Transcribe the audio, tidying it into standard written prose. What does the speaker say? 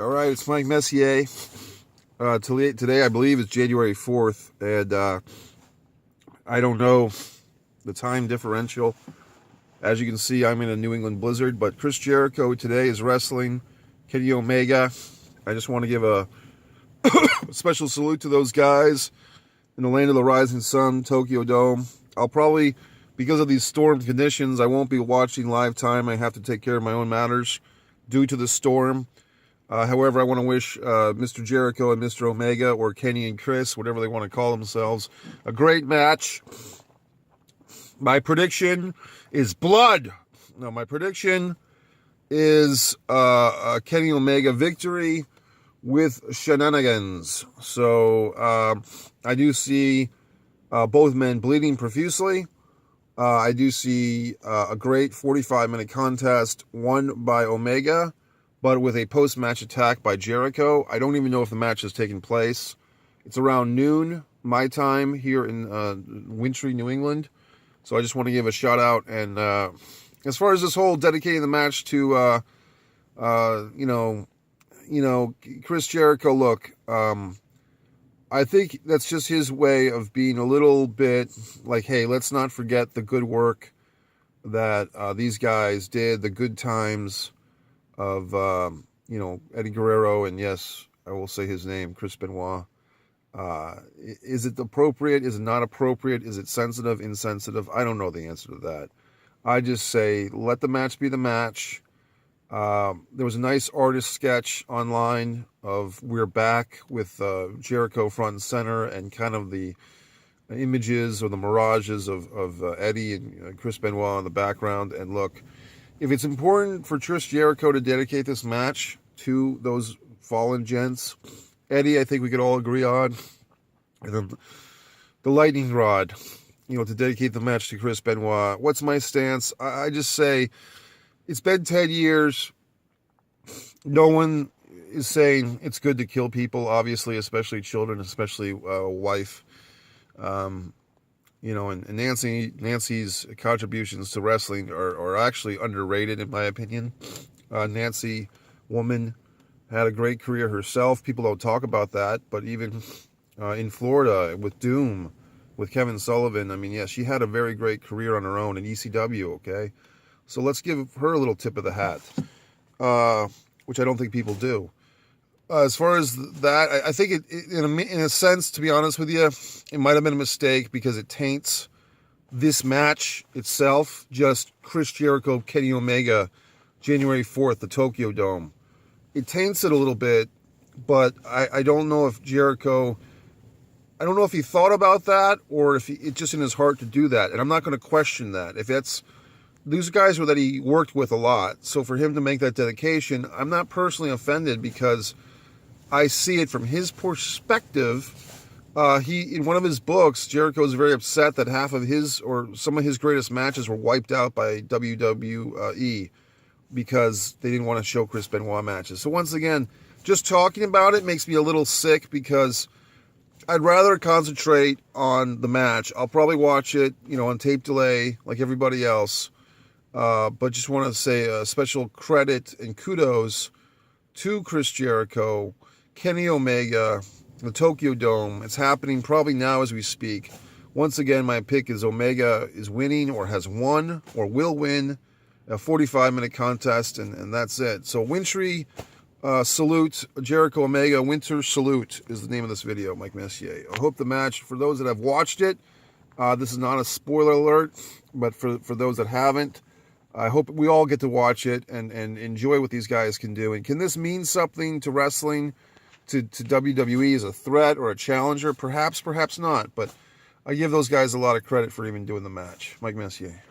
All right, it's Mike Messier. Today, I believe, is January 4th, and I don't know the time differential. As you can see, I'm in a New England blizzard, but Chris Jericho today is wrestling Kenny Omega. I just want to give a special salute to those guys in the land of the rising sun, Tokyo Dome. I'll probably, because of these storm conditions, I won't be watching live time. I have to take care of my own matters due to the storm. However, I want to wish Mr. Jericho and Mr. Omega, or Kenny and Chris, whatever they want to call themselves, a great match. My prediction is blood. No, my prediction is Kenny Omega victory with shenanigans. So I do see both men bleeding profusely. I do see a great 45-minute contest won by Omega, but with a post-match attack by Jericho. I don't even know if the match has taken place. It's around noon, my time, here in wintry New England. So I just want to give a shout out. And as far as this whole dedicating the match to, Chris Jericho, look, I think that's just his way of being a little bit like, hey, let's not forget the good work that these guys did, the good times of, Eddie Guerrero, and yes, I will say his name, Chris Benoit. Is it appropriate? Is it not appropriate? Is it sensitive, insensitive? I don't know the answer to that. I just say, let the match be the match. There was a nice artist sketch online of We're Back with Jericho front and center, and kind of the images or the mirages of Eddie and Chris Benoit in the background. And look, if it's important for Chris Jericho to dedicate this match to those fallen gents, Eddie, I think we could all agree on, and then the lightning rod, to dedicate the match to Chris Benoit. What's my stance? I just say, it's been 10 years. No one is saying it's good to kill people, obviously, especially children, especially a wife. And Nancy's contributions to wrestling are actually underrated, in my opinion. Nancy, woman, had a great career herself. People don't talk about that, but even in Florida with Doom, with Kevin Sullivan, she had a very great career on her own in ECW, okay? So let's give her a little tip of the hat, which I don't think people do. As far as that, I think in a sense, to be honest with you, it might have been a mistake because it taints this match itself. Just Chris Jericho, Kenny Omega, January 4th, the Tokyo Dome. It taints it a little bit, but I don't know if Jericho, I don't know if he thought about that or if it's just in his heart to do that. And I'm not going to question that. If that's, these guys were that he worked with a lot. So for him to make that dedication, I'm not personally offended because I see it from his perspective. In one of his books, Jericho was very upset that half of his, or some of his greatest matches were wiped out by WWE because they didn't want to show Chris Benoit matches. So once again, just talking about it makes me a little sick because I'd rather concentrate on the match. I'll probably watch it, on tape delay like everybody else. But just want to say a special credit and kudos to Chris Jericho, Kenny Omega, the Tokyo Dome. It's happening probably now as we speak. Once again, my pick is Omega is winning or has won or will win a 45-minute contest, and that's it. So wintry salute, Jericho Omega, winter salute is the name of this video, Mike Messier. I hope the match, for those that have watched it, this is not a spoiler alert, but for those that haven't, I hope we all get to watch it and enjoy what these guys can do. And can this mean something to wrestling, to WWE as a threat or a challenger? Perhaps, perhaps not. But I give those guys a lot of credit for even doing the match. Mike Messier.